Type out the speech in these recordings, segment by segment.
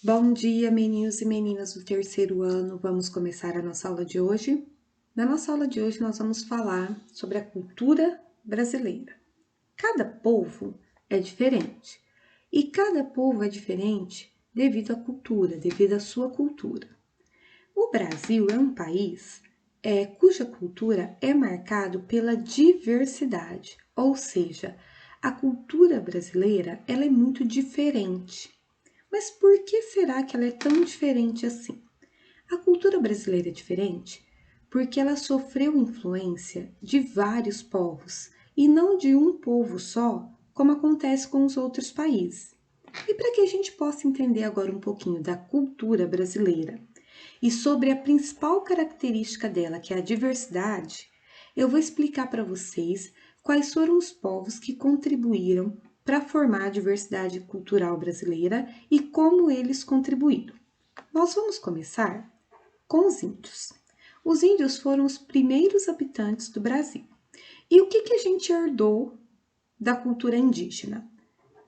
Bom dia, meninos e meninas do terceiro ano. Vamos começar a nossa aula de hoje. Na nossa aula de hoje, nós vamos falar sobre a cultura brasileira. Cada povo é diferente e cada povo é diferente devido à cultura, devido à sua cultura. O Brasil é um país cuja cultura é marcado pela diversidade, ou seja, a cultura brasileira ela é muito diferente. Mas por que será que ela é tão diferente assim? A cultura brasileira é diferente porque ela sofreu influência de vários povos e não de um povo só, como acontece com os outros países. E para que a gente possa entender agora um pouquinho da cultura brasileira e sobre a principal característica dela, que é a diversidade, eu vou explicar para vocês quais foram os povos que contribuíram para formar a diversidade cultural brasileira e como eles contribuíram. Nós vamos começar com os índios. Os índios foram os primeiros habitantes do Brasil. E o que a gente herdou da cultura indígena?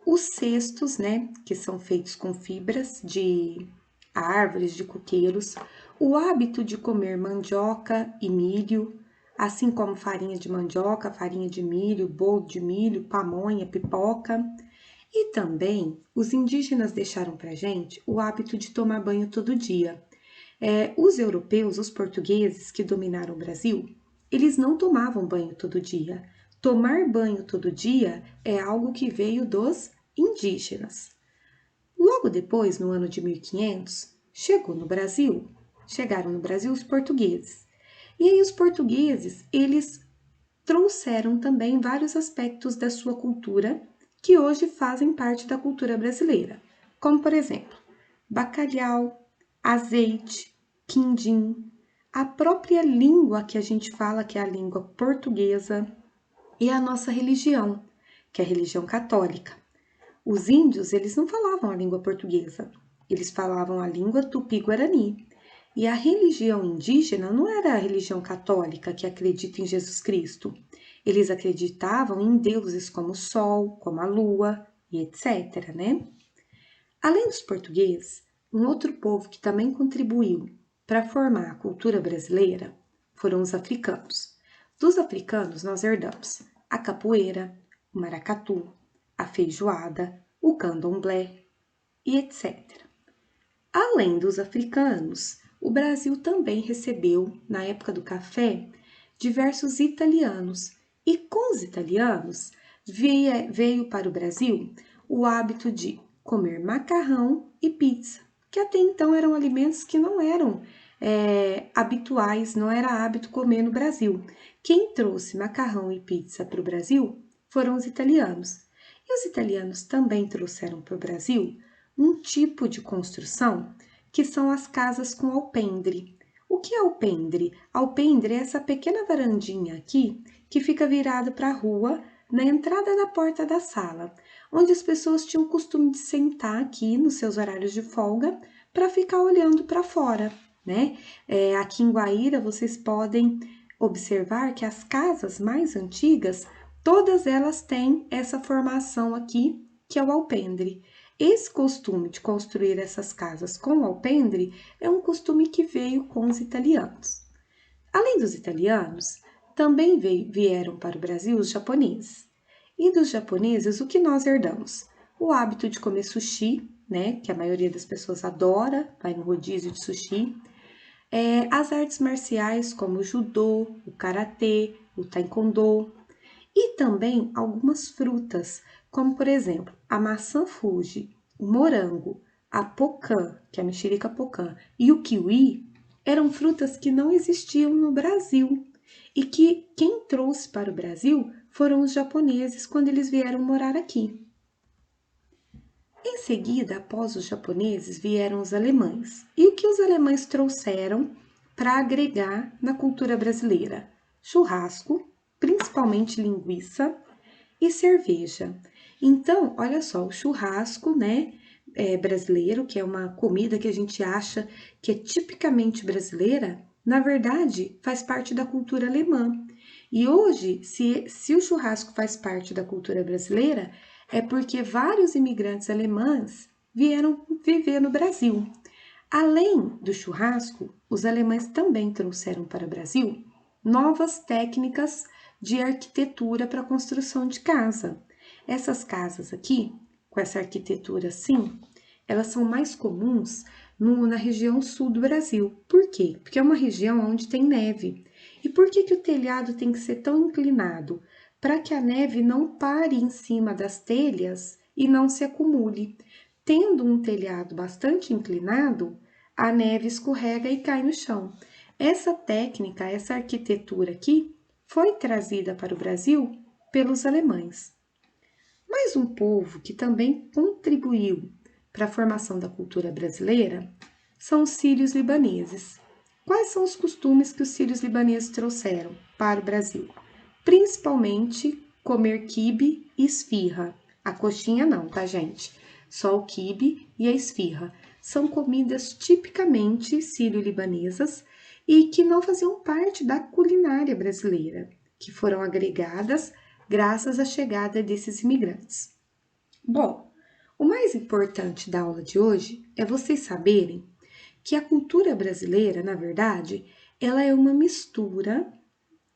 Os cestos, né, que são feitos com fibras de árvores, de coqueiros, o hábito de comer mandioca e milho, assim como farinha de mandioca, farinha de milho, bolo de milho, pamonha, pipoca. E também os indígenas deixaram para gente o hábito de tomar banho todo dia. Os europeus, os portugueses que dominaram o Brasil, eles não tomavam banho todo dia. Tomar banho todo dia é algo que veio dos indígenas. Logo depois, no ano de 1500, chegaram no Brasil os portugueses. E aí os portugueses, eles trouxeram também vários aspectos da sua cultura que hoje fazem parte da cultura brasileira, como por exemplo, bacalhau, azeite, quindim, a própria língua que a gente fala, que é a língua portuguesa, e a nossa religião, que é a religião católica. Os índios, eles não falavam a língua portuguesa, eles falavam a língua tupi-guarani. E a religião indígena não era a religião católica que acredita em Jesus Cristo. Eles acreditavam em deuses como o sol, como a lua e etc, né? Além dos portugueses, um outro povo que também contribuiu para formar a cultura brasileira foram os africanos. Dos africanos, nós herdamos a capoeira, o maracatu, a feijoada, o candomblé e etc. Além dos africanos, o Brasil também recebeu, na época do café, diversos italianos, e com os italianos veio para o Brasil o hábito de comer macarrão e pizza, que até então eram alimentos que não eram habituais, não era hábito comer no Brasil. Quem trouxe macarrão e pizza para o Brasil foram os italianos. E os italianos também trouxeram para o Brasil um tipo de construção que são as casas com alpendre. O que é alpendre? Alpendre é essa pequena varandinha aqui que fica virada para a rua na entrada da porta da sala, onde as pessoas tinham o costume de sentar aqui nos seus horários de folga para ficar olhando para fora, né? Aqui em Guaíra vocês podem observar que as casas mais antigas, todas elas têm essa formação aqui, que é o alpendre. Esse costume de construir essas casas com alpendre é um costume que veio com os italianos. Além dos italianos, também vieram para o Brasil os japoneses. E dos japoneses, o que nós herdamos? O hábito de comer sushi, né, que a maioria das pessoas adora, vai no rodízio de sushi. As artes marciais como o judô, o karatê, o taekwondo, e também algumas frutas, como por exemplo a maçã Fuji, o morango, a pocã, que é a mexerica pocã, e o kiwi, eram frutas que não existiam no Brasil e que quem trouxe para o Brasil foram os japoneses quando eles vieram morar aqui. Em seguida, após os japoneses, vieram os alemães. E o que os alemães trouxeram para agregar na cultura brasileira? Churrasco, principalmente linguiça e cerveja. Então, olha só, o churrasco, né, brasileiro, que é uma comida que a gente acha que é tipicamente brasileira, na verdade, faz parte da cultura alemã. E hoje, se o churrasco faz parte da cultura brasileira, é porque vários imigrantes alemães vieram viver no Brasil. Além do churrasco, os alemães também trouxeram para o Brasil novas técnicas de arquitetura para a construção de casa. Essas casas aqui, com essa arquitetura assim, elas são mais comuns na região sul do Brasil. Por quê? Porque é uma região onde tem neve. E por que o telhado tem que ser tão inclinado? Para que a neve não pare em cima das telhas e não se acumule. Tendo um telhado bastante inclinado, a neve escorrega e cai no chão. Essa técnica, essa arquitetura aqui, foi trazida para o Brasil pelos alemães. Mas um povo que também contribuiu para a formação da cultura brasileira são os sírios-libaneses. Quais são os costumes que os sírios-libaneses trouxeram para o Brasil? Principalmente comer quibe e esfirra. A coxinha não, tá, gente? Só o quibe e a esfirra. São comidas tipicamente sírio-libanesas e que não faziam parte da culinária brasileira, que foram agregadas graças à chegada desses imigrantes. Bom, o mais importante da aula de hoje é vocês saberem que a cultura brasileira, na verdade, ela é uma mistura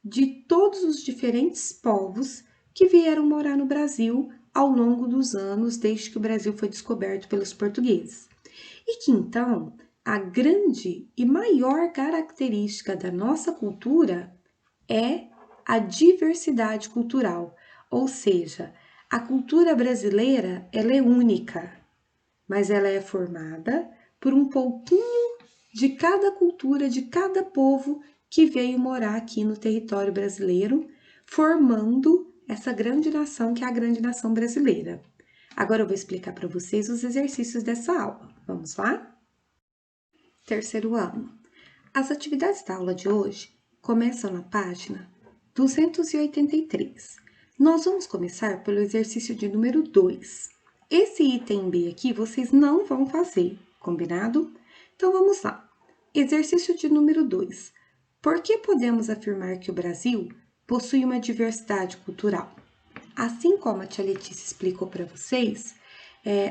de todos os diferentes povos que vieram morar no Brasil ao longo dos anos, desde que o Brasil foi descoberto pelos portugueses. E que então a grande e maior característica da nossa cultura é a diversidade cultural, ou seja, a cultura brasileira ela é única, mas ela é formada por um pouquinho de cada cultura, de cada povo que veio morar aqui no território brasileiro, formando essa grande nação que é a grande nação brasileira. Agora eu vou explicar para vocês os exercícios dessa aula. Vamos lá? Terceiro ano. As atividades da aula de hoje começam na página 283. Nós vamos começar pelo exercício de número 2. Esse item B aqui vocês não vão fazer, combinado? Então vamos lá. Exercício de número 2. Por que podemos afirmar que o Brasil possui uma diversidade cultural? Assim como a tia Letícia explicou para vocês,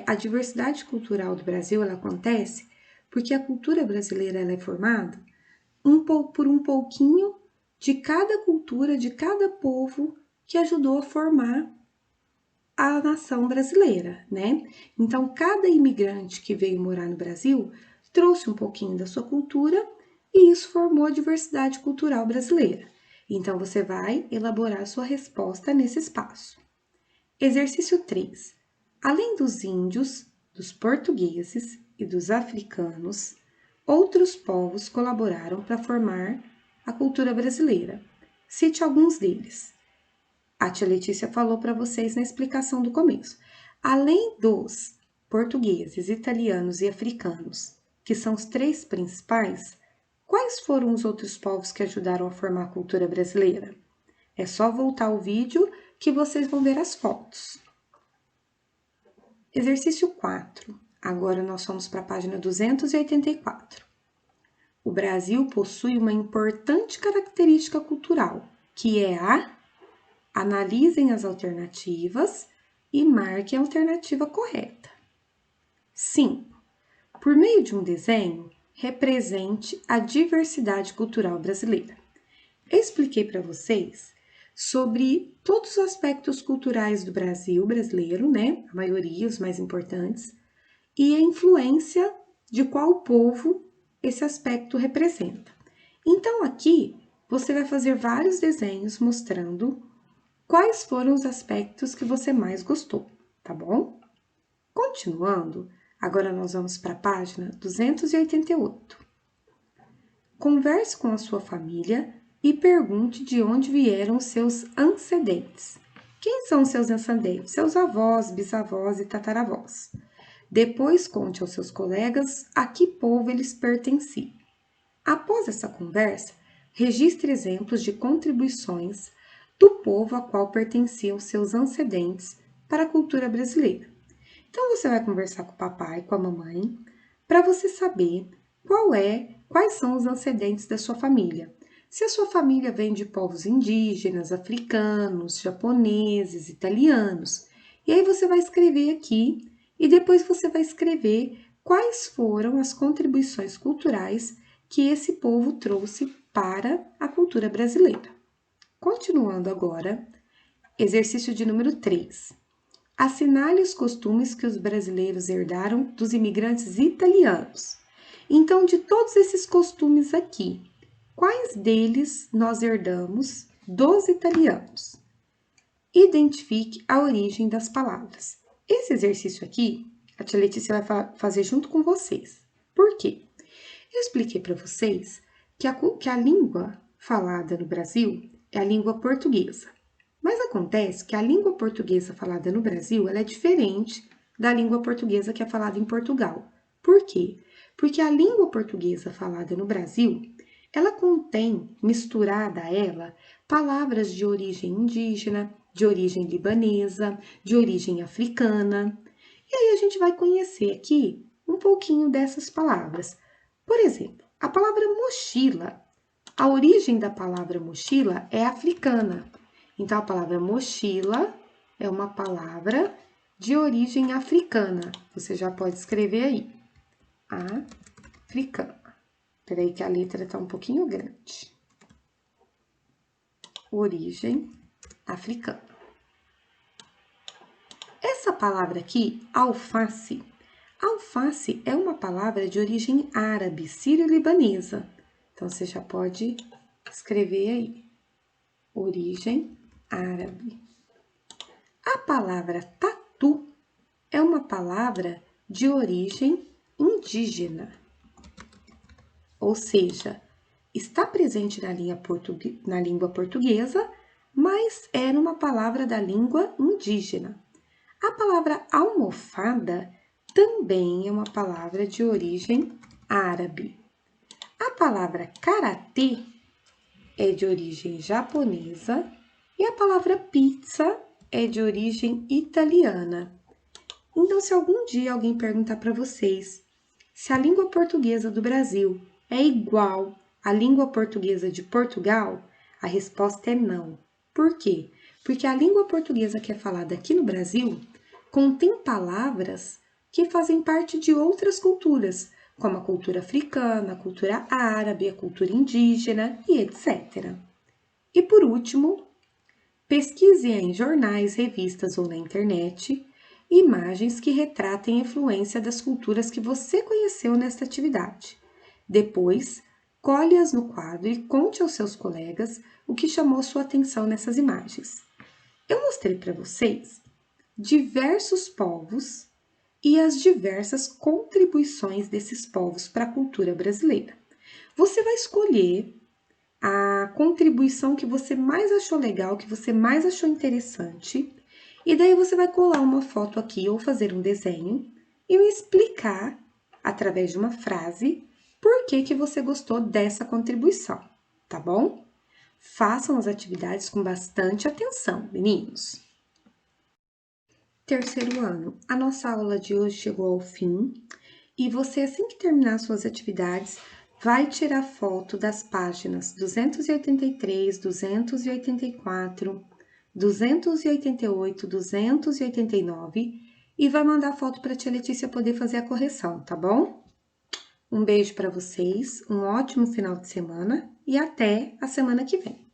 a diversidade cultural do Brasil ela acontece porque a cultura brasileira ela é formada por um pouquinho de cada cultura, de cada povo que ajudou a formar a nação brasileira, né? Então, cada imigrante que veio morar no Brasil trouxe um pouquinho da sua cultura e isso formou a diversidade cultural brasileira. Então, você vai elaborar a sua resposta nesse espaço. Exercício 3. Além dos índios, dos portugueses e dos africanos, outros povos colaboraram para formar a cultura brasileira. Cite alguns deles. A tia Letícia falou para vocês na explicação do começo. Além dos portugueses, italianos e africanos, que são os três principais, quais foram os outros povos que ajudaram a formar a cultura brasileira? É só voltar o vídeo que vocês vão ver as fotos. Exercício 4. Agora nós vamos para a página 284. O Brasil possui uma importante característica cultural, que é a analisem as alternativas e marquem a alternativa correta. 5. Por meio de um desenho, represente a diversidade cultural brasileira. Eu expliquei para vocês sobre todos os aspectos culturais do Brasil brasileiro, né? A maioria, os mais importantes, e a influência de qual povo esse aspecto representa. Então, aqui você vai fazer vários desenhos mostrando quais foram os aspectos que você mais gostou, tá bom? Continuando, agora nós vamos para a página 288. Converse com a sua família e pergunte de onde vieram seus ancedentes. Quem são seus ancestrais? Seus avós, bisavós e tataravós. Depois conte aos seus colegas a que povo eles pertenciam. Após essa conversa, registre exemplos de contribuições do povo a qual pertenciam seus ancedentes para a cultura brasileira. Então você vai conversar com o papai, com a mamãe, para você saber quais são os ancedentes da sua família. Se a sua família vem de povos indígenas, africanos, japoneses, italianos. E aí você vai escrever aqui e depois você vai escrever quais foram as contribuições culturais que esse povo trouxe para a cultura brasileira. Continuando agora, exercício de número 3. Assinale os costumes que os brasileiros herdaram dos imigrantes italianos. Então, de todos esses costumes aqui, quais deles nós herdamos dos italianos? Identifique a origem das palavras. Esse exercício aqui, a tia Letícia vai fazer junto com vocês. Por quê? Eu expliquei para vocês que a língua falada no Brasil é a língua portuguesa. Mas acontece que a língua portuguesa falada no Brasil ela é diferente da língua portuguesa que é falada em Portugal. Por quê? Porque a língua portuguesa falada no Brasil, ela contém, misturada a ela, palavras de origem indígena, de origem libanesa, de origem africana. E aí a gente vai conhecer aqui um pouquinho dessas palavras. Por exemplo, a palavra mochila. A origem da palavra mochila é africana. Então, a palavra mochila é uma palavra de origem africana. Você já pode escrever aí. Africana. Peraí que a letra está um pouquinho grande. Origem africana. Essa palavra aqui, alface. Alface é uma palavra de origem árabe, sírio-libanesa. Então, você já pode escrever aí. Origem árabe. A palavra tatu é uma palavra de origem indígena, ou seja, está presente na língua portuguesa, mas era uma palavra da língua indígena. A palavra almofada também é uma palavra de origem árabe. A palavra karatê é de origem japonesa e a palavra pizza é de origem italiana. Então, se algum dia alguém perguntar para vocês se a língua portuguesa do Brasil é igual à língua portuguesa de Portugal, a resposta é não. Por quê? Porque a língua portuguesa que é falada aqui no Brasil contém palavras que fazem parte de outras culturas, como a cultura africana, a cultura árabe, a cultura indígena e etc. E por último, pesquise em jornais, revistas ou na internet imagens que retratem a influência das culturas que você conheceu nesta atividade. Depois, colhe-as no quadro e conte aos seus colegas o que chamou sua atenção nessas imagens. Eu mostrei para vocês diversos povos e as diversas contribuições desses povos para a cultura brasileira. Você vai escolher a contribuição que você mais achou legal, que você mais achou interessante, e daí você vai colar uma foto aqui ou fazer um desenho e me explicar, através de uma frase, por que você gostou dessa contribuição, tá bom? Façam as atividades com bastante atenção, meninos! Terceiro ano, a nossa aula de hoje chegou ao fim e você, assim que terminar suas atividades, vai tirar foto das páginas 283, 284, 288, 289 e vai mandar a foto para a tia Letícia poder fazer a correção, tá bom? Um beijo para vocês, um ótimo final de semana e até a semana que vem.